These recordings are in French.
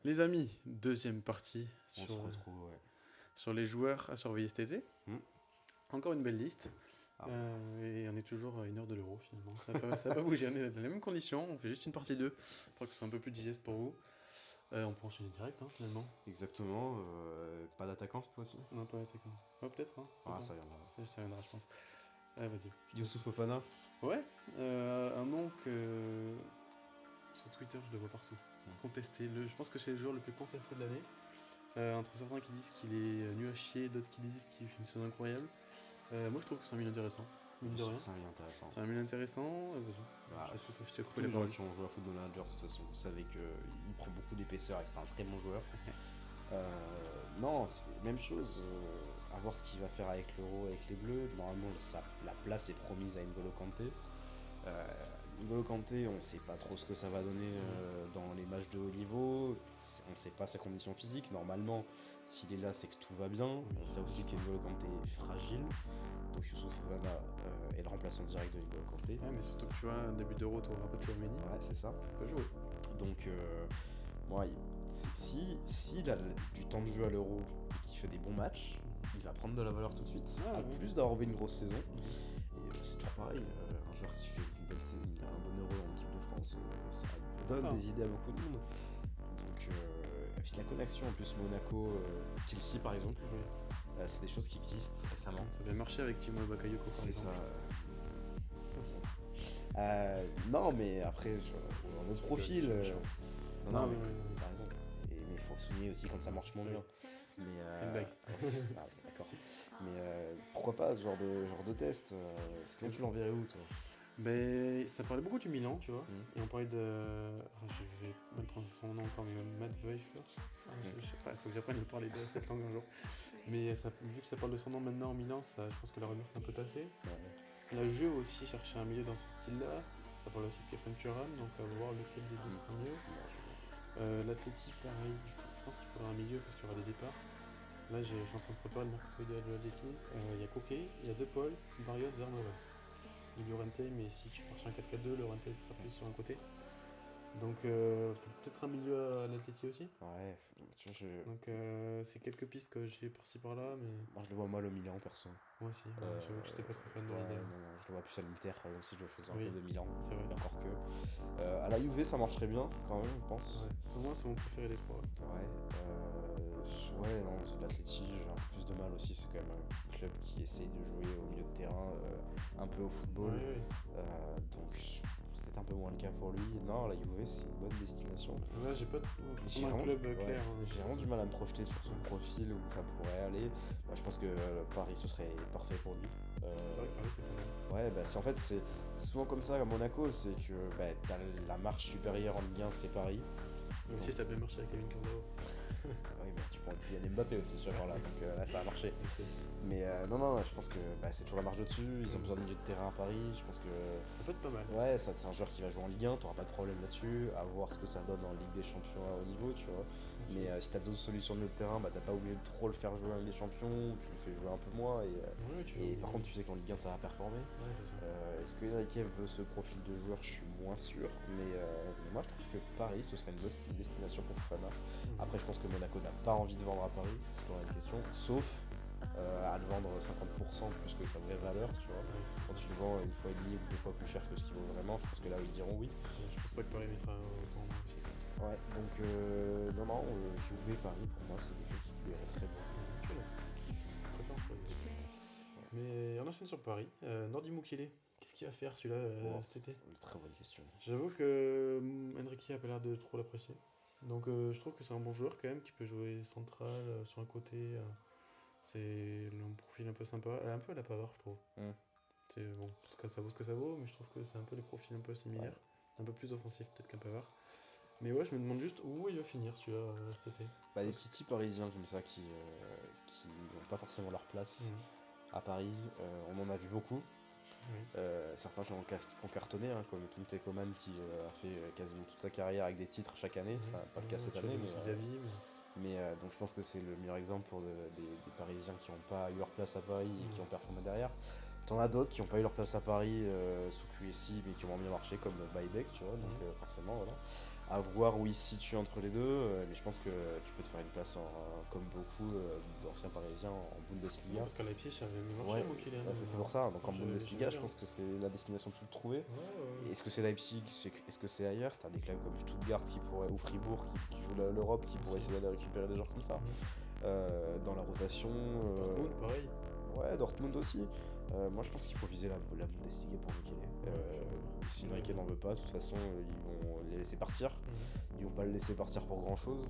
Les amis, deuxième partie On se retrouve, ouais. sur les joueurs à surveiller cet été. Encore une belle liste. Ah. Et on est toujours à 1 heure de l'Euro finalement. Ça n'a pas bougé, on est dans les mêmes conditions. On fait juste une partie 2 pour que ce soit un peu plus digeste pour vous. On peut enchaîner direct finalement. Exactement. Pas d'attaquant cette fois-ci. Non, pas d'attaquant. Ouais, peut-être. Ça viendra. Ça viendra, je pense. Vas-y. Youssouf Fofana. Ouais, un nom que sur Twitter je le vois partout. Contesté. Je pense que c'est le joueur le plus contesté de l'année. Entre certains qui disent qu'il est nul à chier, d'autres qui disent qu'il fait une saison incroyable. Moi je trouve que c'est un milieu intéressant. C'est un milieu intéressant. C'est un milieu intéressant. Tous les joueurs qui ont joué à Football Manager, de toute façon, vous savez qu'il prend beaucoup d'épaisseur et que c'est un très bon joueur. Non, c'est la même chose. À voir ce qu'il va faire avec l'Euro, avec les Bleus. Normalement, la place est promise à N'Golo Kanté. N'Golo Kanté, on ne sait pas trop ce que ça va donner dans les matchs de haut niveau. On ne sait pas sa condition physique. Normalement, s'il est là, c'est que tout va bien. On sait aussi que N'Golo Kanté est fragile. Donc Youssouf Fofana est le remplaçant direct de N'Golo Kanté. Ouais, mais surtout que tu vois, début d'Euro, tu auras pas de Chouameni. Ouais, c'est ça. Tu peux jouer. Donc, s'il a du temps de jeu à l'Euro et qu'il fait des bons matchs, il va prendre de la valeur tout de suite. Plus d'avoir eu une grosse saison. Et c'est toujours pareil, un joueur qui fait une bonne saison, un bon Euro en équipe de France, ça donne des idées à beaucoup de monde. Donc, et puis la connexion en plus Monaco-Chelsea par exemple, c'est des choses qui existent récemment. Ça avait marché avec Timo Bakayoko. C'est ça. Non, mais après, le profil. Non, mais par exemple. Mais il faut souligner aussi quand ça marche moins bien. C'est une blague. D'accord. Mais pourquoi pas ce genre de test sinon tu l'enverrais où toi? Ça parlait beaucoup du Milan, tu vois. Et on parlait de. Je vais mal prononcer son nom encore, mais Matt Weifler. Je sais pas, il faut que j'apprenne à parler de cette langue un jour. Mais vu que ça parle de son nom maintenant en Milan, je pense que la rumeur s'est un peu tassée. La Juve aussi cherchait un milieu dans ce style-là. Ça parle aussi de Kefren Turam, donc à voir lequel des deux sera mieux. L'Atleti, pareil, je pense qu'il faudra un milieu parce qu'il y aura des départs. Là, je suis en train de préparer le mercato idéal de l'Atleti. Il y a Koke, il y a De Paul, Barrios, Vermaelen. Il y a Llorente, mais si tu pars sur un 4-4-2, Llorente sera plus sur un côté. Donc, faut peut-être un milieu à l'Atleti aussi. Ouais, tu vois, donc c'est quelques pistes que j'ai par-ci par-là, mais. Moi, je le vois mal au Milan, perso. Moi aussi, j'avoue que j'étais pas très fan de l'idée. Non, je le vois plus à l'Inter, par exemple, si je dois choisir un peu de Milan. C'est vrai. Encore que. À la Juve, ça marcherait bien, quand même, je pense. Ouais. Pour moi, c'est mon préféré des trois. Ouais, non, l'Atleti, j'ai un peu plus de mal aussi. C'est quand même un club qui essaye de jouer au milieu de terrain, un peu au football. Donc, c'est peut-être un peu moins le cas pour lui. Non, la Juve, c'est une bonne destination. Ouais, j'ai pas un club clair. J'ai vraiment du mal à me projeter sur son profil où ça pourrait aller. Moi, je pense que Paris, ce serait parfait pour lui. C'est vrai que Paris, c'est pas mal. Ouais, c'est souvent comme ça à Monaco, c'est que t'as la marche supérieure en Ligue 1, c'est Paris. Mais aussi, ça peut marcher avec Kevin Candelo. Oui, mais tu prends Kylian Mbappé aussi ce genre là, donc là ça a marché. Mais non, je pense que c'est toujours la marge au-dessus, ils ont besoin de milieu de terrain à Paris, je pense que. Ça peut être pas mal. Ouais, c'est un joueur qui va jouer en Ligue 1, t'auras pas de problème là-dessus, à voir ce que ça donne en Ligue des Champions à haut niveau, tu vois. Mais si t'as d'autres solutions de milieu de terrain, t'as pas obligé de trop le faire jouer en Ligue des Champions, tu le fais jouer un peu moins, et par contre tu sais qu'en Ligue 1 ça va performer. Est-ce que Enrique veut ce profil de joueur? Je suis moins sûr, mais moi je trouve que Paris ce serait une bonne destination pour Fofana. Après je pense que Monaco n'a pas envie de vendre à Paris, c'est toujours une question, sauf à le vendre 50% plus que sa vraie valeur, tu vois. Quand tu le vends une fois et demie ou 2 fois plus cher que ce qu'il vaut vraiment, je pense que là ils diront oui. Je pense pas que Paris mettra autant aussi. Ouais, donc non, Juve Paris pour moi c'est des jeux qui lui iraient très bien. Mais on enchaîne sur Paris. Nordi Mukele, qu'est-ce qu'il va faire celui-là cet été? Très bonne question. J'avoue que Enrique a pas l'air de trop l'apprécier. Donc je trouve que c'est un bon joueur quand même qui peut jouer central sur un côté. C'est un profil un peu sympa, un peu à la Pavard je trouve. C'est bon, ça vaut ce que ça vaut, mais je trouve que c'est un peu les profils un peu similaires, un peu plus offensif peut-être qu'un Pavard. Mais ouais, je me demande juste où il va finir celui-là cet été. Des petits types parisiens comme ça qui n'ont pas forcément leur place à Paris, on en a vu beaucoup. Certains qui ont cartonné, comme Kingsley Coman qui a fait quasiment toute sa carrière avec des titres chaque année, ça n'a pas le cas cette année. Mais donc je pense que c'est le meilleur exemple pour des Parisiens qui n'ont pas eu leur place à Paris et qui ont performé derrière. T'en as d'autres qui n'ont pas eu leur place à Paris sous QSI mais qui ont bien marché comme Baïbek, tu vois, donc forcément voilà. à voir où il se situe entre les deux, mais je pense que tu peux te faire une place, comme beaucoup d'anciens Parisiens, en Bundesliga. Parce qu'à Leipzig, j'avais marché Ouais, avant qu'il ait. c'est pour ça. Donc en Je- Bundesliga, j'aime je bien. pense que c'est la destination toute trouvée. Ouais. Est-ce que c'est Leipzig? Est-ce que c'est ailleurs? T'as des clubs comme Stuttgart qui pourraient, ou Fribourg qui jouent l'Europe, qui pourraient essayer d'aller récupérer des joueurs comme ça. Dans la rotation. Dortmund, pareil. Ouais, Dortmund aussi. Moi, je pense qu'il faut viser la Bundesliga pour Mukele. Si Enrique n'en veut pas, de toute façon, ils vont les laisser partir. Ils vont pas le laisser partir pour grand chose.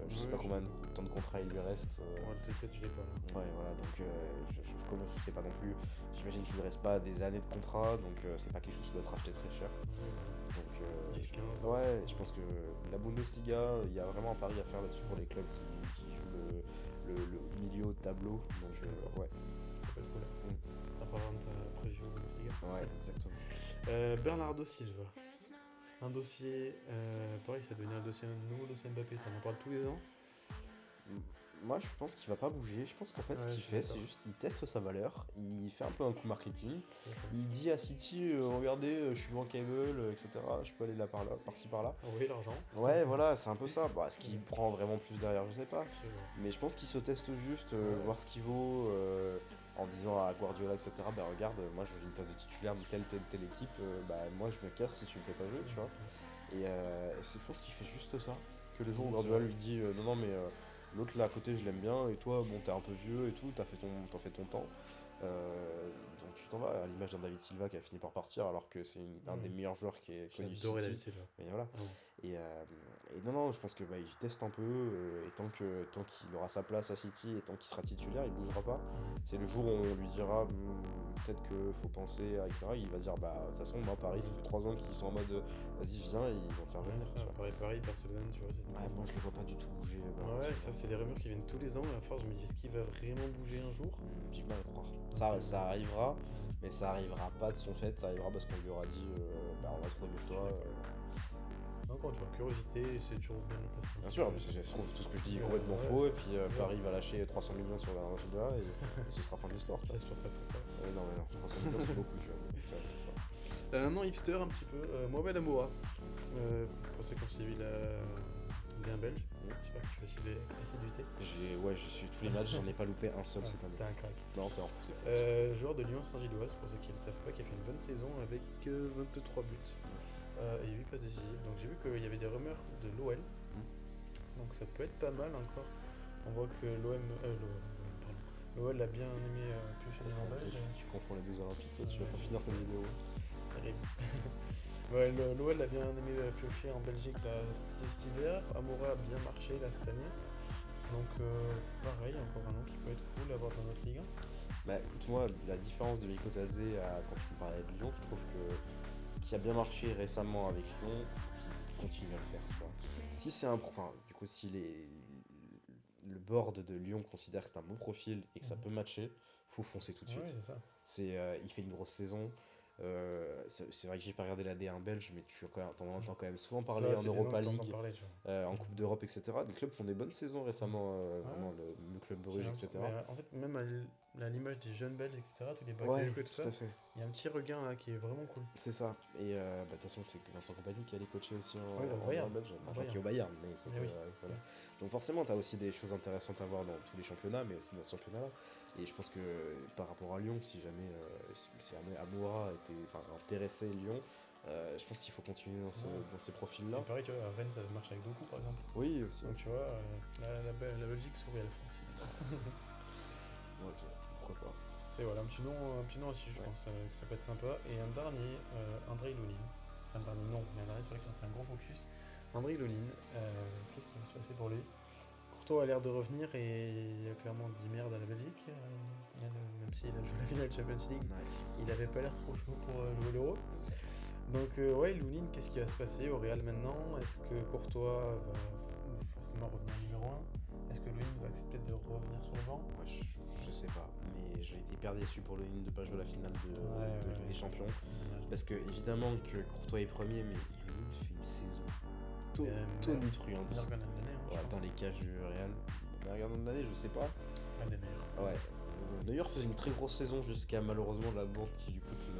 Je sais pas combien de temps de contrat il lui reste. Ouais, peut-être je l'ai pas là. Ouais, voilà, donc comme je sais pas non plus, j'imagine qu'il lui reste pas des années de contrat, donc c'est pas quelque chose qui doit se racheter très cher. Donc, 10-15. ouais, je pense que la Bundesliga, il y a vraiment un pari à faire là-dessus pour les clubs qui jouent le milieu de tableau. Donc, ouais. Ça peut être cool. Apparemment, t'as prévu au Bundesliga. Ouais, exactement. Bernardo Silva. Un dossier, pareil, ça devenait un nouveau dossier Mbappé, ça m'en parle tous les ans. Moi, je pense qu'il va pas bouger. Je pense qu'en fait, ce qu'il fait, c'est juste il teste sa valeur. Il fait un peu un coup marketing. Il dit à City, regardez, je suis bankable, etc. Je peux aller là par là, par-ci par-là. Oui, l'argent. Ouais, voilà, c'est un peu ça. Est-ce qu'il prend vraiment plus derrière, je sais pas. Mais je pense qu'il se teste juste, voir ce qu'il vaut, en disant à Guardiola, etc. Regarde, moi j'ai une place de titulaire de telle équipe. Moi je me casse si tu me fais pas jouer, tu vois. Et je pense qu'il fait juste ça. Que les jours où Guardiola lui dit, non, mais l'autre là à côté, je l'aime bien, et toi, bon, t'es un peu vieux et tout, t'en fais ton temps. Donc tu t'en vas, à l'image d'un David Silva qui a fini par partir, alors que c'est un des meilleurs joueurs qui est connu J'adorais City. David Silva. Mais voilà. Et non, je pense que il teste un peu, et tant qu'il aura sa place à City et tant qu'il sera titulaire, il bougera pas. C'est le jour où on lui dira peut-être qu'il faut penser à etc. Il va dire de toute façon, moi Paris, ça fait 3 ans qu'ils sont en mode vas-y, viens, et ils vont te faire venir. Paris, Barcelone, tu vois. Ouais, moi je les vois pas du tout bouger. Ouais, ça c'est des rumeurs qui viennent tous les ans, et à force je me dis est-ce qu'il va vraiment bouger un jour? J'ai du mal à croire. Ça arrivera, mais ça arrivera pas de son fait, ça arrivera parce qu'on lui aura dit on va trouver mieux que toi. Encore une fois, curiosité, c'est toujours bien le placement. Bien sûr, ça se trouve tout ce que je dis est complètement faux, et puis Paris va lâcher 300 millions sur Bernardo Silva et ce sera fin de l'histoire. J'espère pas pour toi. Non, 300 millions c'est beaucoup, tu vois. C'est ça. Un nom hipster un petit peu, Mohamed Amoura. Pour ceux qui ont suivi la Ligue 1 belge, j'espère que tu vas suivre l'assiduité. Je suis tous les matchs, j'en ai pas loupé un seul cette année. T'es un crack. Non, c'est fou. Joueur de Lyon Saint-Gilloise, pour ceux qui ne le savent pas, qui a fait une bonne saison avec 23 buts. Et 8 passes décisives. Donc j'ai vu qu'il y avait des rumeurs de l'OL. Donc ça peut être pas mal encore. On voit que l'OL a bien aimé piocher les en belge. Tu confonds les deux olympiques, toi tu vas pas finir ta vidéo. Terrible. L'OL a bien aimé piocher en Belgique là, cet hiver. Amoura a bien marché là cette année. Donc pareil, encore un nom qui peut être cool à avoir dans notre Ligue 1. Écoute, moi, la différence de Mikko Tadze quand tu me parlais de Lyon, je trouve que ce qui a bien marché récemment avec Lyon, il faut qu'il continue à le faire, tu vois. Si c'est si le board de Lyon considère que c'est un bon profil et que ça peut matcher, faut foncer tout de suite. C'est ça. Il fait une grosse saison. C'est vrai que j'ai pas regardé la D1 belge, mais t'en entends quand même souvent parler en Europa League, en Coupe d'Europe, etc. Des clubs font des bonnes saisons récemment, vraiment le club Bruges, etc. En fait, même à l'image des jeunes belges, etc., tous les Bakayoko et tout ça, il y a un petit regain là qui est vraiment cool. C'est ça. Et de toute façon, c'est Vincent Kompany qui allait coacher aussi en Bayern. belge, pas qui au Bayern, mais voilà. Donc forcément, t'as aussi des choses intéressantes à voir dans tous les championnats, mais aussi dans ce championnat-là. Et je pense que par rapport à Lyon, si jamais Amoura était intéressé Lyon, je pense qu'il faut continuer dans ces profils-là. Et pareil, tu vois, à Rennes, ça marche avec Doku par exemple. Oui, aussi. Donc tu vois, la Belgique sourit à la France. Ok, pourquoi pas. C'est voilà, un petit nom à suivre, je pense, que ça peut être sympa. Et un dernier, Andrei Lonin. Enfin, un dernier nom, mais un dernier sur lequel on fait un gros focus. Andrei Lonin, qu'est-ce qui va se passer pour lui? Courtois a l'air de revenir et il a clairement dit merde à la Belgique. Même s'il a joué la finale de Champions League, il avait pas l'air trop chaud pour jouer l'Euro. Donc Lonin, qu'est-ce qui va se passer au Real maintenant? Est-ce que Courtois va forcément revenir numéro 1? Est-ce que Lonin va accepter de revenir sur le banc? Je sais pas, mais j'ai été hyper déçu pour Lonin de pas jouer la finale des Champions. Parce que évidemment que Courtois est premier, mais Lonin fait une saison tonitruante. Dans les cages du Real. Meilleur gardien de l'année, je sais pas. Un des meilleurs. Ouais. Neuer faisait une très grosse saison jusqu'à malheureusement la bourde qui lui coûte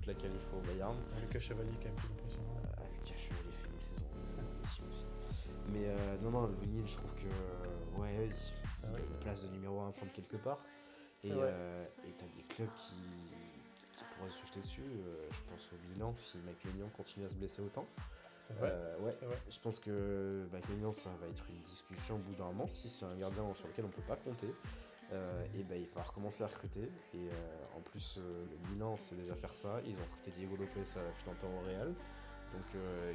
la qualif au Bayern. Lucas Chevalier quand même plus impressionnant. Lucas Chevalier fait une saison Mais non, Lounine, je trouve que il a une place de numéro 1 à prendre quelque part. Et t'as des clubs qui pourraient se jeter dessus. Je pense au Milan, si Maignan continue à se blesser autant. C'est vrai. Je pense que Maignan, ça va être une discussion au bout d'un moment. Si c'est un gardien sur lequel on peut pas compter, il va falloir commencer à recruter. Et en plus, le Milan sait déjà faire ça. Ils ont recruté Diego Lopez à la fin au Real. Donc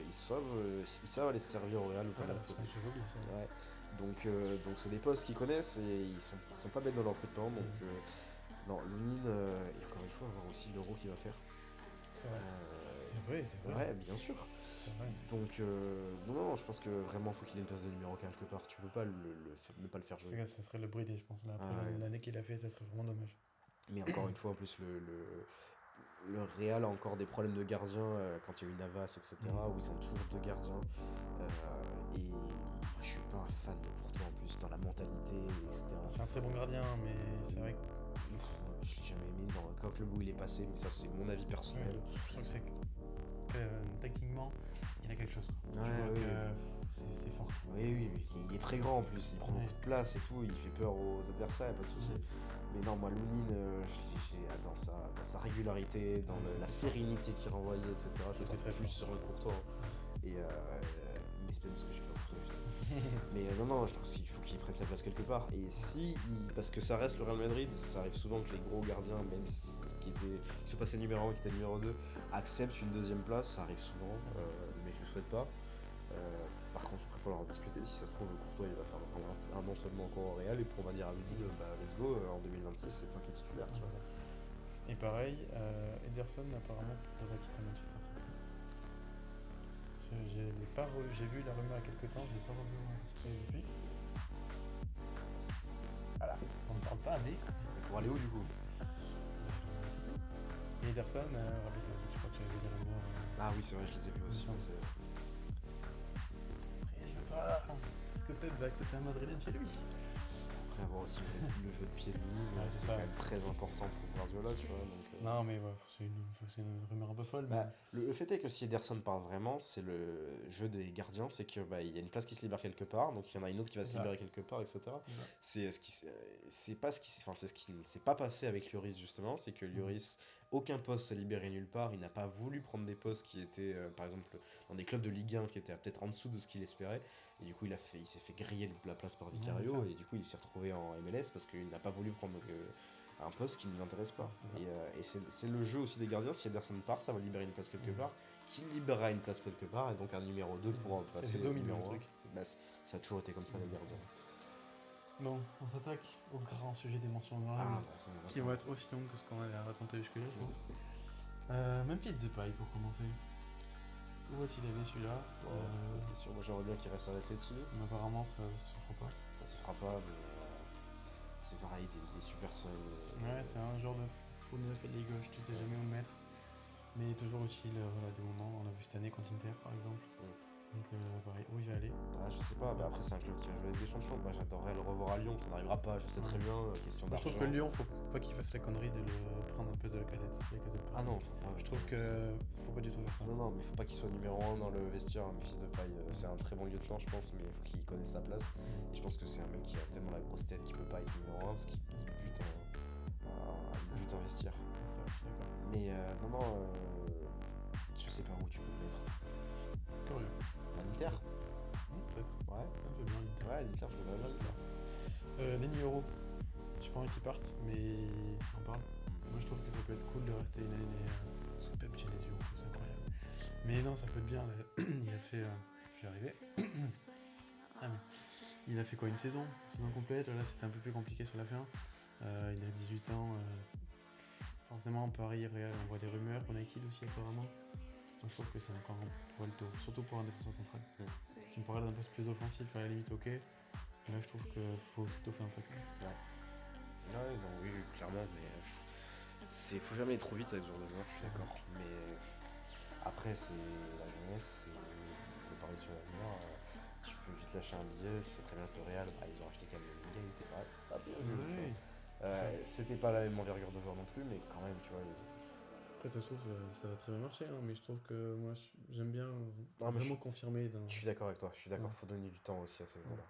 ils savent aller se servir au Real. Donc c'est des postes qu'ils connaissent et ils sont pas bêtes dans leur recrutement. Donc non, Lounine, et encore une fois, on va voir aussi l'Euro qu'il va faire. C'est vrai. Ouais, bien sûr. C'est vrai. Donc non, je pense que vraiment faut qu'il ait une place de numéro quelque part. Tu peux pas ne pas le faire jouer. Ça serait le brider, je pense. Là, après l'année qu'il a fait, ça serait vraiment dommage. Mais encore une fois, en plus le Real a encore des problèmes de gardiens quand il y a eu Navas, etc. Où ils ont toujours deux gardiens. Et je suis pas un fan de Courtois en plus dans la mentalité, etc. C'est un très bon gardien, mais c'est vrai que je l'ai jamais aimé dans aucun club où il est passé, mais ça c'est mon avis personnel. Je trouve que c'est techniquement, il a quelque chose. C'est fort. Oui, il est très grand en plus, il prend beaucoup de place et tout, il fait peur aux adversaires, pas de souci. Mais non, moi Lounine, dans sa régularité, dans la sérénité qu'il renvoyait, etc. Je le trouve très plus sur le Courtois. Et mais c'est peut-être parce que je suis pas Courtois justement. Mais non, je trouve qu'il faut qu'il prenne sa place quelque part. Et parce que ça reste le Real Madrid, ça arrive souvent que les gros gardiens, même qui sont passés numéro 1, qui étaient numéro 2, acceptent une deuxième place, ça arrive souvent, mais je le souhaite pas. Par contre, il va falloir en discuter. Si ça se trouve, le Courtois il va faire un an seulement encore au Real, et puis on va dire à Lounine, let's go, en 2026 c'est toi qui es titulaire. Tu vois. Et pareil, Ederson apparemment devrait quitter Manchester City. J'ai vu la rumeur il y a quelques temps, je l'ai pas revu depuis. Voilà, on ne parle pas, mais. Pour aller où du coup? City. Et Ederson, Arabie Saoudite, je crois que j'avais vu des rumeurs. Ah oui, c'est vrai, je les ai vus aussi. Après, je veux pas. Est-ce que Pep va accepter un Madrilène chez lui? Après avoir aussi le jeu de pied de Lounine, c'est quand même très important pour Guardiola, tu vois. Donc, non, mais c'est une rumeur un peu folle. Mais... le fait est que si Ederson part vraiment, c'est le jeu des gardiens, c'est que il y a une place qui se libère quelque part, donc il y en a une autre qui va se libérer quelque part, etc. C'est ce qui ne s'est pas passé avec Lloris justement, c'est que Lloris, aucun poste s'est libéré nulle part, il n'a pas voulu prendre des postes qui étaient par exemple dans des clubs de Ligue 1 qui étaient peut-être en dessous de ce qu'il espérait, et du coup il s'est fait griller la place par Vicario, et du coup il s'est retrouvé en MLS parce qu'il n'a pas voulu prendre un poste qui ne l'intéresse pas. Et c'est le jeu aussi des gardiens. Si Ederson part, ça va libérer une place quelque part, qui libérera une place quelque part, et donc un numéro 2 pour passer le numéro 1. Ça a toujours été comme ça, les gardiens. Bon, on s'attaque au grand sujet des mentions honorables, qui vont être aussi longues que ce qu'on avait raconté jusque-là, je pense. Memphis Depay pour commencer. Où est-il allé celui-là? Moi j'aimerais bien qu'il reste à l'Atleti. Mais apparemment ça se fera pas. Ça se fera pas, mais c'est pareil, des super seuils. Ouais, c'est un genre de fou neuf et de gauche, tu sais jamais où le mettre. Mais toujours utile, des moments. On l'a vu cette année contre Inter par exemple. Donc pareil, où il va aller? Je sais pas, après c'est un club qui va jouer avec des champions. Moi j'adorerais le revoir à Lyon, ça n'arrivera pas, je sais très bien, question d'argent. Je trouve que Lyon, faut pas qu'il fasse la connerie de le prendre un peu de la casette. Ah non, faut pas. Je trouve que faut pas du tout faire ça. Non, mais faut pas qu'il soit numéro 1 dans le vestiaire, Memphis Depay. C'est un très bon lieutenant, je pense, mais il faut qu'il connaisse sa place. Et je pense que c'est un mec qui a tellement la grosse tête qu'il peut pas être numéro 1 parce qu'il bute un vestiaire. Ça, je suis d'accord. Mais je sais pas où tu peux le mettre. Curieux. À l'Inter? Peut-être. Ouais. Ça me fait bien l'Inter. Ouais, l'Inter, je devrais bien l'Inter. Lenny Euro. J'ai pas envie qu'il parte, mais ça en parle. Moi je trouve que ça peut être cool de rester une année sous Pep Genesio, c'est incroyable. Mais non, ça peut être bien. Là. Il a fait. Je vais arriver. Il a fait quoi, une saison complète. Là c'était un peu plus compliqué sur la fin. Il a 18 ans. Forcément, Paris, Real, on voit des rumeurs. On a Kiel aussi apparemment. Donc, je trouve que c'est encore un poil tôt, surtout pour un défenseur central. Tu me parlais d'un poste plus offensif, à la limite, ok. Mais là, je trouve qu'il faut s'étoffer un peu. Oui, clairement, mais faut jamais aller trop vite avec ce genre de joueur, je suis d'accord. Mais après, c'est la jeunesse, c'est le pari sur l'avenir. Tu peux vite lâcher un billet, tu sais très bien que le Real, ils ont acheté Camavinga, il était pas bien. C'était pas la même envergure de joueur non plus, mais quand même, tu vois. Après, ça se trouve, ça va très bien marcher, hein, mais je trouve que moi, j'aime bien Non, mais vraiment confirmer. je suis d'accord avec toi, je suis d'accord, Ouais. faut donner du temps aussi à ces joueurs-là.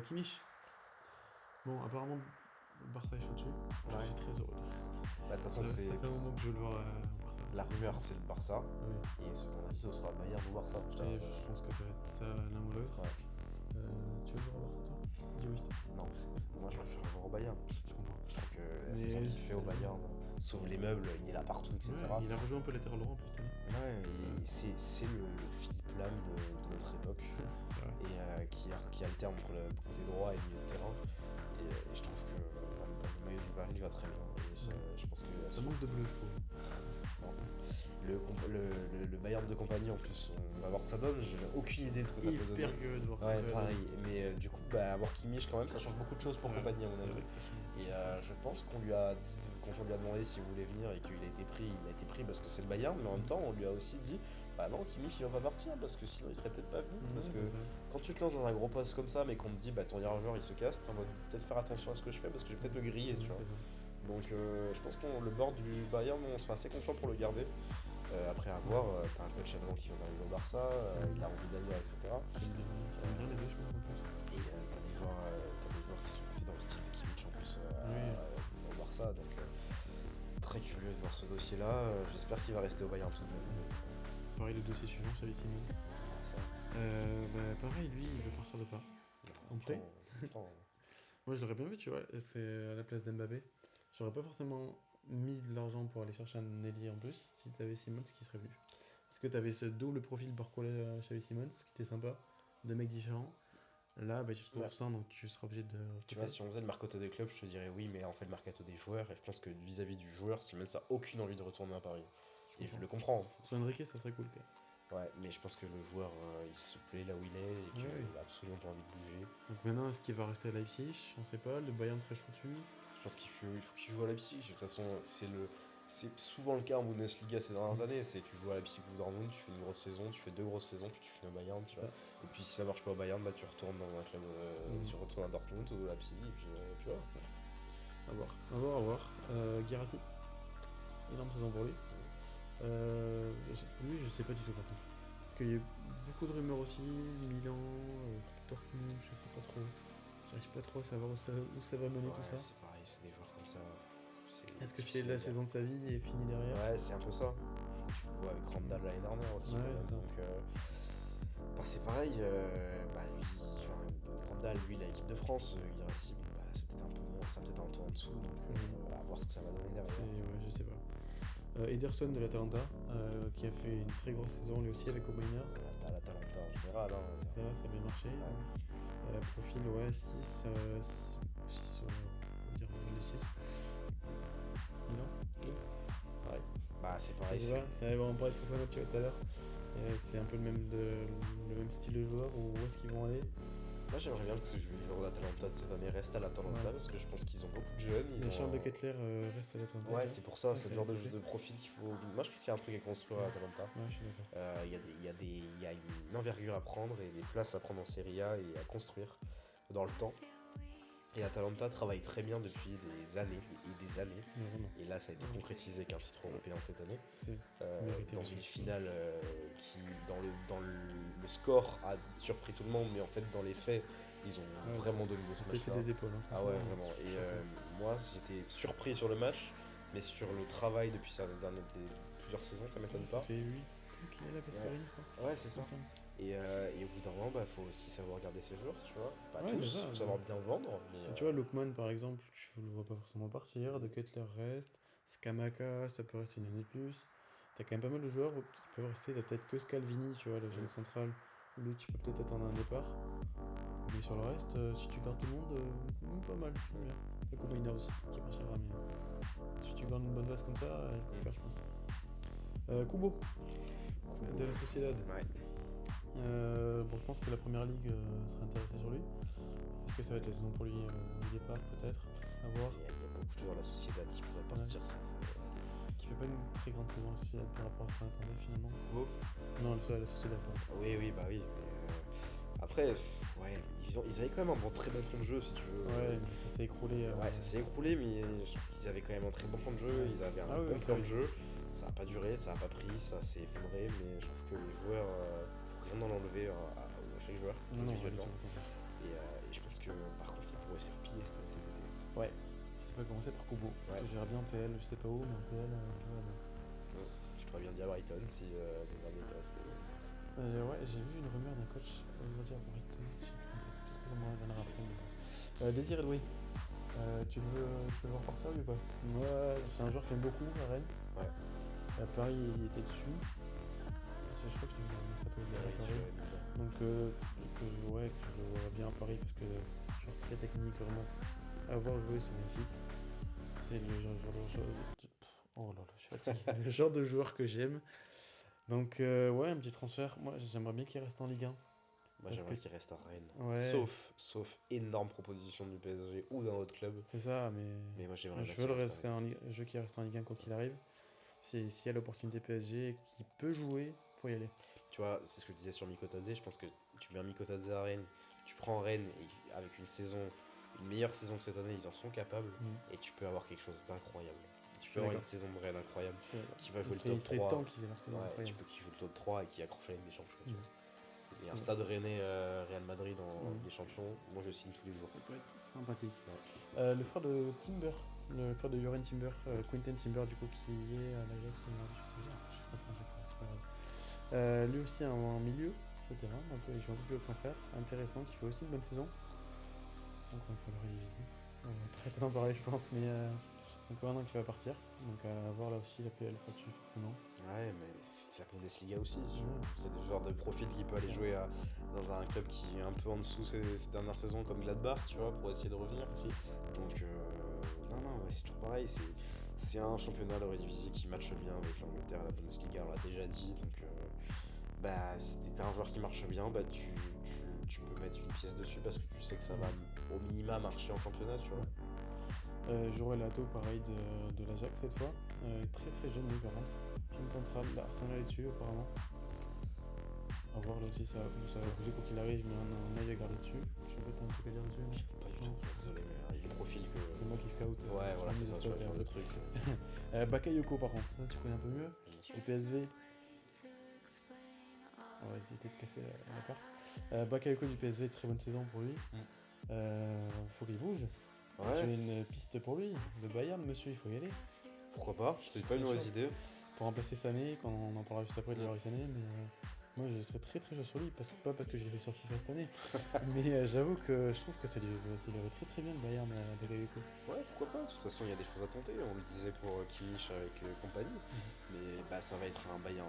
Kimmich. Bon, apparemment, le Barça est chaud dessus. Je suis très heureux. Bah, de toute façon, Ça c'est fait un moment que je veux le voir au Barça. la rumeur, c'est le Barça, Oui. et ce qu'on a dit, ce sera Bayern ou Barça. Putain, Et je pense que ça va être ça l'un ou l'autre. ouais. Tu veux le voir au Barça, toi? Dis oui, s'il te plaît. Non, moi je préfère le voir au Bayern. Je comprends. Je trouve que la Mais saison qu'il fait au c'est- Bayern sauve les meubles, il est là partout, etc. Ouais, il a rejoint un peu latéral droit en plus cette année. Ouais, et c'est le Philippe Lam de notre époque, C'est vrai. et qui alterne entre le côté droit et le milieu de terrain. Et je trouve que le maillot du Bayern lui va très bien. Et je pense que Ça manque de bleu, je trouve. le Bayern de compagnie en plus, on va voir ce que ça donne. J'ai aucune idée de ce que ça peut donner. Hyper curieux de voir ça. Ouais, pareil. Mais du coup, avoir Kimmich quand même, ça change beaucoup de choses pour Ouais, compagnie à mon c'est avis. vrai que ça change. Et je pense qu'on lui a dit, quand on lui a demandé s'il voulait venir et qu'il a été pris, il a été pris parce que c'est le Bayern, mais en même temps, on lui a aussi dit, bah non, Kimmich il va pas partir parce que sinon il serait peut-être pas venu. Parce que quand tu te lances dans un gros poste comme ça, mais qu'on te dit, bah ton joueur il se casse, t'es en mode peut-être faire attention à ce que je fais parce que je vais peut-être le griller, tu vois. Donc je pense qu'on le board du Bayern, on se fait assez confiant pour le garder. Après avoir, t'as un coach allemand qui vient d'arriver au Barça, il a envie d'ailleurs, etc. Ça me bien les deux, je pense, en plus. Et t'as des joueurs qui sont dans le style de Kimmich en plus au Barça, donc très curieux de voir ce dossier-là. J'espère qu'il va rester au Bayern tout de même. Pareil, le dossier suivant, Xavi Simons. Pareil, lui, il veut partir de part. En prêt. Moi, je l'aurais bien vu, tu vois, c'est à la place d'Mbappé. J'aurais pas forcément mis de l'argent pour aller chercher un ailier en plus si t'avais Simons qui serait venu. Parce que t'avais ce double profil Barcola Xavi Simons qui était sympa, deux mecs différents. Là, tu te trouves ça, donc tu seras obligé de. Tu vois, si on faisait le mercato des clubs, je te dirais oui, mais on fait le mercato des joueurs, et je pense que vis-à-vis du joueur, Simons a aucune envie de retourner à Paris. Et je le comprends. Sur Enrique, ça serait cool quand même. Ouais, mais je pense que le joueur, il se plaît là où il est, et qu'il a absolument pas envie de bouger. Donc maintenant, est-ce qu'il va rester à Leipzig? On sait pas, le Bayern très chaud dessus. Je pense qu'il faut qu'il joue à Leipzig. De toute façon, c'est souvent le cas en Bundesliga ces dernières années. C'est tu joues à Leipzig ou Dortmund, tu fais une grosse saison, tu fais deux grosses saisons, puis tu finis au Bayern. Tu vois. Et puis si ça marche pas au Bayern, tu retournes dans un club, tu retournes à Dortmund ou à Leipzig, et puis voilà. À voir. Guirassy, énorme saison pour lui. Lui, je sais pas du tout par contre. Parce qu'il y a beaucoup de rumeurs aussi, Milan, Dortmund, je sais pas trop. J'arrive pas trop à savoir où ça va mener tout ça. C'est pareil, c'est des joueurs comme ça. Est-ce que c'est la saison de sa vie et fini derrière? Ouais, c'est un peu ça. Tu le vois avec Randall l'année dernière aussi. Donc, c'est pareil. Randall, lui, l'équipe de France, Guirassy, c'est peut-être un peu moins, c'est peut-être un tour en dessous. Donc, à voir ce que ça va donner derrière. Ouais, je sais pas. Ederson de l'Atalanta, qui a fait une très grosse saison lui aussi avec O'Miners. L'Atalanta en général. Ça a bien marché. Profil, 6, on va dire le 6. Milan. Pareil. C'est pareil. On parlait de Fofana tout à l'heure. C'est un peu le même style de joueur. Où est-ce qu'ils vont aller? Moi j'aimerais bien que les joueurs de l'Atalanta de cette année restent à l'Atalanta parce que je pense qu'ils ont beaucoup de jeunes. Charles de Kettler reste à l'Atalanta. Ouais, c'est pour ça, c'est le genre de profil qu'il faut. Moi je pense qu'il y a un truc à construire à l'Atalanta. Ouais, je suis d'accord. Il y a une envergure à prendre et des places à prendre en Serie A et à construire dans le temps. Et Atalanta travaille très bien depuis des années et des années. Et là, ça a été concrétisé avec un titre européen cette année. Dans une finale qui, dans le score, a surpris tout le monde, mais en fait, dans les faits, ils ont vraiment dominé ce match-là. Des épaules. Ah ouais, vraiment. Et moi, j'étais surpris sur le match, mais sur le travail depuis plusieurs saisons, ça m'étonne pas. Ça fait 8 ans qu'il est là, Gasperini, quoi. Ouais, c'est ça. Et au bout d'un moment, faut aussi savoir garder ses joueurs, tu vois. Pas tous, faut savoir bien vendre. Mais, tu vois, Lookman par exemple, je le vois pas forcément partir. De Kettler reste. Skamaka, ça peut rester une année de plus. T'as quand même pas mal de joueurs qui peuvent rester. T'as peut-être que Scalvini, tu vois, le jeune central. Lui, tu peux peut-être attendre un départ. Mais sur le reste, si tu gardes tout le monde, pas mal. J'aime bien. Le Kobaina aussi, qui marchera. Mais si tu gardes une bonne base comme ça, il faut faire, je pense. Kubo, de la Sociedad. Ouais. Je pense que la première ligue sera intéressée sur lui. Est-ce que ça va être la saison pour lui au départ, peut-être? À voir. Il y a beaucoup de joueurs à la Sociedad qui pourraient partir. Qui fait pas une très grande saison la Sociedad par rapport à ce qu'on attendait finalement. Non, la Sociedad, pardon. Oui. Après, ouais, ils avaient quand même un très bon fond de jeu, si tu veux. Ouais, mais ça s'est écroulé. Ouais, ça s'est écroulé, mais je trouve qu'ils avaient quand même un très bon fond de jeu, ils avaient un bon plan de jeu. Ça a pas duré, ça a pas pris, ça s'est effondré, mais je trouve que les joueurs, faut rien en enlever à chaque joueur, individuellement. Et je pense que par contre, il pourrait se faire piller cet été. Ouais, ça peut commencer par Kubo. Ouais. Que j'irais bien en PL, je sais pas où, mais en PL, Je pourrais bien dire Brighton si Desargues était resté. ouais, j'ai vu une rumeur d'un coach, on va dire Brighton, je sais plus comment t'expliquer, ça m'en reviendra après. Mais... Désiré Doué, tu veux voir partir lui ou pas? Moi, c'est un joueur que j'aime beaucoup à Rennes. Ouais. À Paris, il était dessus. Je crois que je l'ai pas trop à Paris. Donc, que je le vois bien à Paris parce que joueur très technique, vraiment. À voir jouer, c'est magnifique. C'est le genre de joueur. Oh là là, je suis fatigué. Le genre de joueur que j'aime. Donc, ouais, un petit transfert. Moi, j'aimerais bien qu'il reste en Ligue 1. Moi, j'aimerais qu'il reste à Rennes. Ouais. Sauf énorme proposition du PSG ou d'un autre club. C'est ça, mais moi, j'aimerais je veux qu'il reste en Ligue 1 quoi qu'il arrive. S'il y a l'opportunité PSG qui peut jouer, faut y aller. Tu vois, c'est ce que je disais sur Mikotadze. Je pense que tu mets un Mikotadze à Rennes, tu prends Rennes et avec une meilleure saison que cette année, ils en sont capables. Et tu peux avoir quelque chose d'incroyable. Tu peux avoir une saison de Rennes incroyable qui va jouer le top 3. Temps qu'ils aient leur saison tu peux qu'ils jouent le top 3 et qui accroche avec des champions. Et un stade rennais Real Madrid en Ligue des Champions, moi je signe tous les jours. Ça peut être sympathique. Le frère de Timber, le frère de Joren Timber, Quentin Timber du coup qui est à l'Ajax, je confonds, c'est pas grave. Lui aussi en milieu de terrain, donc il joue un peu plus haut que son frère, intéressant, qui fait aussi une bonne saison. Donc il va falloir réviser. On va pas être en parler je pense, mais encore un an qui va partir, donc à voir là aussi la PL sera dessus forcément. Ouais, mais c'est la Bundesliga aussi, c'est des genres de profil qui peut aller jouer dans un club qui est un peu en dessous ces dernières saisons comme Gladbach, tu vois, pour essayer de revenir aussi. Donc non, ouais, c'est toujours pareil, c'est un championnat d'Eredivisie qui matche bien avec l'Angleterre, la Bundesliga, on l'a déjà dit, donc si t'es un joueur qui marche bien, tu peux mettre une pièce dessus parce que tu sais que ça va au minima marcher en championnat, tu vois. J'aurai Lato pareil de l'Ajax cette fois, très très jeune lui par contre, jeune central, l'Arsenal est dessus apparemment. À voir là aussi, ça va bouger quoi qu'il arrive, mais on a un œil à garder dessus. Je sais pas si t'as un truc à dire dessus, non? Pas du tout, désolé, mais avec les profils que... C'est moi qui scout. Ouais, voilà, c'est ça, tu vois, le truc. Bakayoko par contre, ça tu connais un peu mieux, du PSV. On va éviter de casser l'appart. Bakayoko du PSV, très bonne saison pour lui. Faut qu'il bouge. Ouais. J'ai une piste pour lui. Le Bayern, monsieur, il faut y aller. Pourquoi pas? C'est pas une mauvaise idée. Pour remplacer Sané, quand on en parlera juste après de Leroy Sané, mais moi je serais très très chaud sur lui, pas parce que je l'ai fait sur FIFA cette année, mais j'avoue que je trouve que ça lui irait très très bien le Bayern à Bakayoko. Ouais, pourquoi pas? De toute façon, il y a des choses à tenter. On le disait pour Kimmich avec compagnie, mais ça va être un Bayern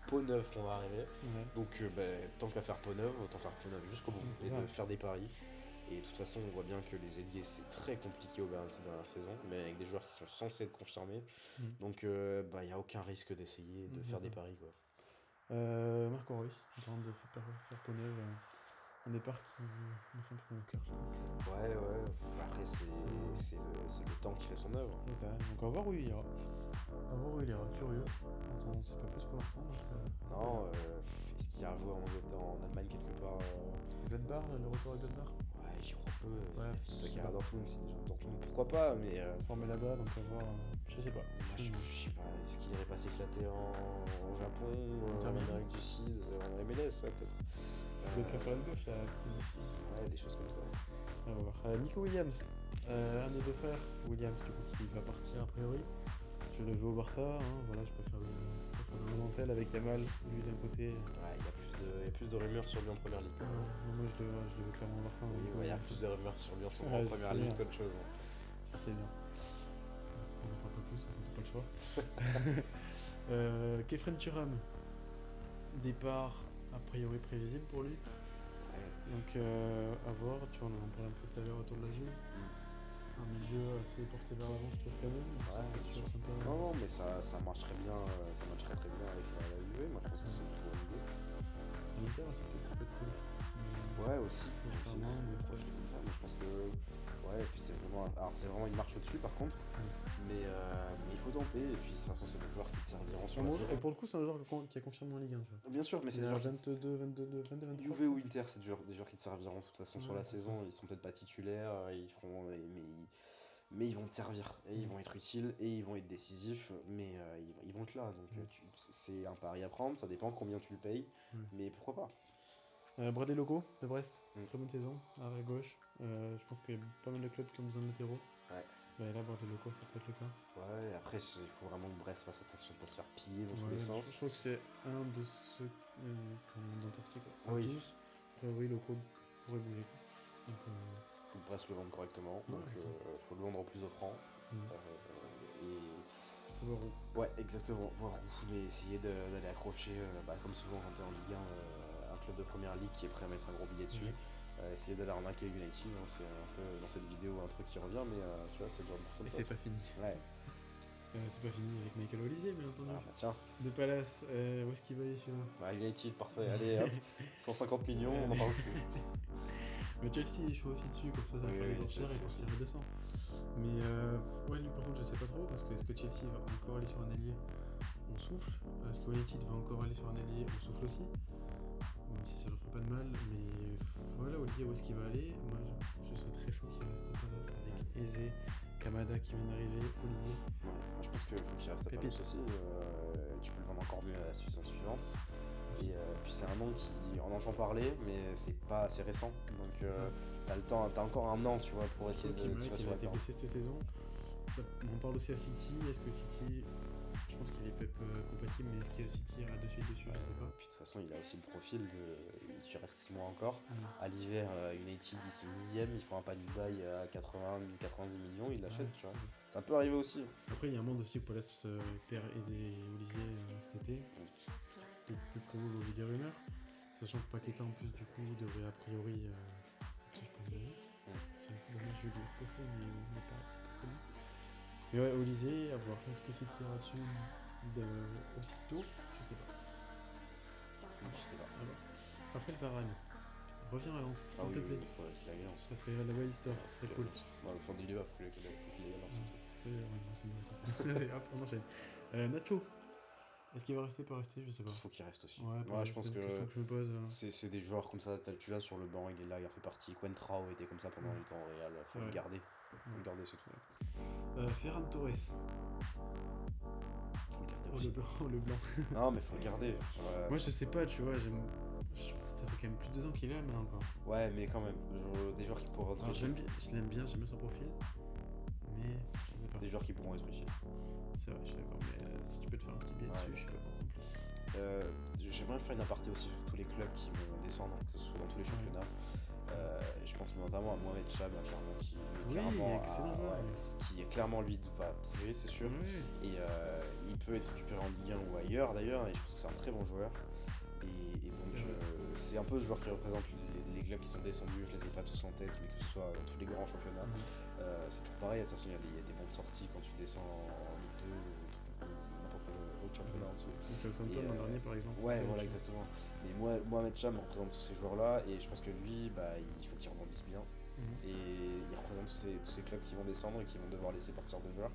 peau neuve qu'on va arriver. Donc tant qu'à faire peau neuve, autant faire peau neuve jusqu'au bout et de faire des paris. Et de toute façon, on voit bien que les ailiers, c'est très compliqué au Bayern ces dernières saisons, mais avec des joueurs qui sont censés être confirmés. Donc, il n'y a aucun risque d'essayer de faire des paris, quoi. Marco Reus, en train de faire peau neuve, un départ qui me fait un peu le cœur. Ouais. Après, c'est le temps qui fait son œuvre. C'est ça. Donc, on va voir où il ira. Curieux. On ne sait pas plus pour l'instant. Non, est-ce qu'il ira jouer en Allemagne quelque part Gladbach, le retour à Gladbach? Ouais, j'y crois peu. Ouais, il fait tout ça qui est à Dortmund, c'est des gens de Dortmund. Pourquoi pas, mais. Formé là-bas, donc on va voir. Je sais pas. Je sais pas, est-ce qu'il irait pas s'éclater en Japon, en Amérique du Sud, en MLS, ouais, peut-être. Le cas sur la gauche, là. Ouais, des choses comme ça. On va voir. Nico Williams, un des deux frères, Williams, du coup, qui va partir a priori. Je le veux au Barça, hein, voilà, je peux faire le mental avec Yamal, lui d'un côté. Ouais, il y a plus de rumeurs sur lui en première ligue. Moi je le veux clairement au Barça. Oui, il y a plus de rumeurs sur lui en première ligue qu'autre chose. Ça c'est bien. On ne parle pas plus, ça n'a pas le choix. Kefren Thuram, départ a priori prévisible pour lui. Ouais. Donc à voir, tu vois, on en parlait un peu tout à l'heure autour de la Juve. Un milieu assez porté vers l'avant, je trouve quand même. Ouais, non, mais ça marcherait bien, ça matcherait très bien avec la Juve. Moi je pense que c'est une très bonne idée. L'Inter aussi peut être cool. Ouais, aussi. Des profils comme ça. Moi je pense que Ouais, et puis c'est vraiment, alors c'est vraiment une marche au-dessus par contre, mais il faut tenter, et puis de toute façon c'est des joueurs qui te serviront sur la saison. Et pour le coup, c'est un joueur qui a confirmé en Ligue 1, tu vois. Bien sûr, mais c'est des Il a joueurs qui 22, 23. Juve ou Inter, c'est des joueurs qui te serviront de toute façon sur Ouais, la c'est saison. Ils sont peut-être pas titulaires, ils feront, mais ils vont te servir et ils vont être utiles et ils vont être décisifs, mais ils vont être là. Donc c'est un pari à prendre, ça dépend combien tu le payes, mais pourquoi pas. Bradley Loco de Brest, Mm. très bonne saison, arrière gauche. Je pense qu'il y a pas mal de clubs qui ont besoin de latéraux. Ouais. Bah, là, Bradley Loco, ça peut être le cas. Ouais, après il faut vraiment que Brest fasse attention de pas se faire piller dans tous les Je sens. pense que c'est un de ceux d'Antarctique. Oui. Tous. Après, oui, Loco pourrait bouger. Donc, Faut que Brest le vende correctement, Ouais, donc faut le vendre au plus offrant. mm. Et Voir où. ouais, exactement, voir où, mais essayer d'aller accrocher, comme souvent quand t'es en Ligue 1, un club de première ligue qui est prêt à mettre un gros billet dessus. Essayer d'aller arnaquer United, hein, c'est un peu dans cette vidéo un truc qui revient, mais tu vois, c'est le genre de truc comme Et ça. c'est pas fini. Ouais. C'est pas fini avec Michael Olisier, bien entendu. Ah bah tiens, De Palace, où est-ce qu'il va aller celui-là? bah, United, parfait, allez hop, 150 millions, on en parle plus. Mais Chelsea est chaud aussi dessus, comme ça Oui, fera oui, les enchères Chelsea et aussi. sortir 200. Mais ouais, lui par contre, je sais pas trop, parce que est-ce que Chelsea va encore aller sur un ailier? On souffle. Est-ce que United va encore aller sur un ailier? On souffle aussi. Même si ça leur ferait pas de mal, mais voilà, Olivier, où est-ce qu'il va aller? Moi, je serais très chaud qu'il reste à Palace avec Eze, Kamada qui vient d'arriver, Olivier. Ouais, moi je pense qu'il faut qu'il reste à Pépite. Palace aussi, tu peux le vendre encore mieux à la saison suivante. Et puis c'est un nom qui on entend parler, mais c'est pas assez récent, donc t'as le temps, t'as encore un an, tu vois, pour essayer de se Il faire a sur la été corde. blessé cette saison. On parle aussi à City. Est-ce que City, je pense qu'il est Pep compatible, mais est-ce que City ira dessus, je sais pas. Puis de toute façon, il a aussi le profil de. Il reste 6 mois encore. À l'hiver, United, ils sont 10ème, ils font un panic buy à 90 millions, ils l'achètent, tu vois. Ça peut arriver aussi. Après, il y a un monde aussi où Palace perd Eze et Olivier cet été. Ce qui est peut-être plus probable au vu des rumeurs. Sachant que Paqueta, en plus, du coup, devrait a priori. Si je pense bien. Je vais lui repasser, mais c'est pas très bien. Mais ouais, Olivier, à voir. Est-ce que City ira dessus aussitôt? Je sais pas. Je sais pas. À voir. Raphaël Varane, reviens à Lens, Ah s'il oui, te plaît. il faudrait qu'il aille Lens. Ça serait la belle histoire, ce serait cool. Non, le fond du débat, faut qu'il aille Lens. Ouais, c'est bon, ça. Allez, hop, on enchaîne. Nacho, est-ce qu'il va rester, pas rester? Je sais pas. Faut qu'il reste aussi. Ouais, Moi, je pense c'est une question que je me pose. c'est des joueurs comme ça, tu l'as sur le banc, il est là, il en fait partie. Quentrao était comme ça pendant le temps au Real, faut le garder. Faut le garder, c'est tout. Ferran Torres. Faut le garder Oh, aussi. le blanc. Non, mais faut le garder. Moi, je sais pas, tu vois, ça fait quand même plus de 2 ans qu'il est là maintenant, quoi. Ouais, mais quand même, des joueurs qui pourront être Alors, utiles. je l'aime bien son profil. Mais je sais pas. Des joueurs qui pourront être utiles. C'est vrai, je suis d'accord, mais si tu peux te faire un petit billet dessus, je suis pas contre. J'aimerais faire une aparté aussi sur tous les clubs qui vont descendre, que ce soit dans tous les championnats. Je pense notamment à Mohamed Cham, clairement, qui clairement lui va bouger, c'est sûr. Oui. Et il peut être récupéré en Ligue 1 ou ailleurs d'ailleurs, et je pense que c'est un très bon joueur. Et donc c'est un peu ce joueur qui représente les clubs qui sont descendus, je les ai pas tous en tête, mais que ce soit dans tous les grands championnats. C'est toujours pareil, de toute façon il y a des bonnes sorties quand tu descends en Ligue 2 ou n'importe quel autre championnat en dessous. Et Southampton l'an dernier par exemple. Ouais, voilà, exactement. Mais Mohamed Cham représente tous ces joueurs-là, et je pense que lui, il faut qu'il rebondisse bien. Et il représente tous ces clubs qui vont descendre et qui vont devoir laisser partir des joueurs.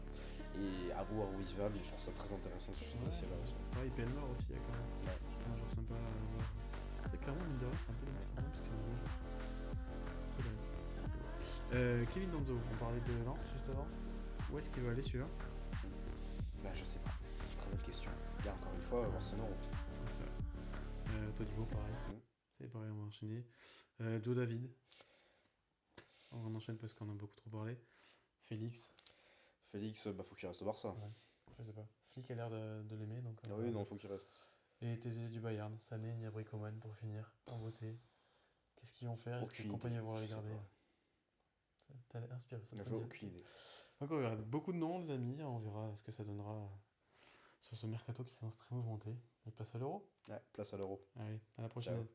Et à voir où il va, mais je trouve ça très intéressant sur ce dossier-là aussi. Ouais, il noir aussi, quand même. C'était un joueur sympa à voir. C'est clairement, mine de rien, c'est un peu dommage parce que c'est un bon joueur. Très bien. Kevin Danzo, on parlait de Lens juste avant. Où est-ce qu'il va aller celui-là? Je sais pas. Très bonne question. Et encore une fois, voir son nom. Todibo, pareil. C'est pareil, on va enchaîner. Joe David. On enchaîne parce qu'on a beaucoup trop parlé. Félix, faut qu'il reste au Barça. Ouais. Je sais pas. Flick a l'air de l'aimer, donc. Ah oui, non, faut qu'il reste. Et Tézé du Bayern, Sané, Gnabry, Coman pour finir, en beauté. Qu'est-ce qu'ils vont faire? Est-ce que les compagnies vont les garder? T'as inspiré ça? J'ai aucune idée. Donc on verra beaucoup de noms, les amis. On verra ce que ça donnera sur ce mercato qui s'annonce très mouvementé. Et place à l'Euro. Ouais, place à l'Euro. Allez, à la prochaine. Ciao.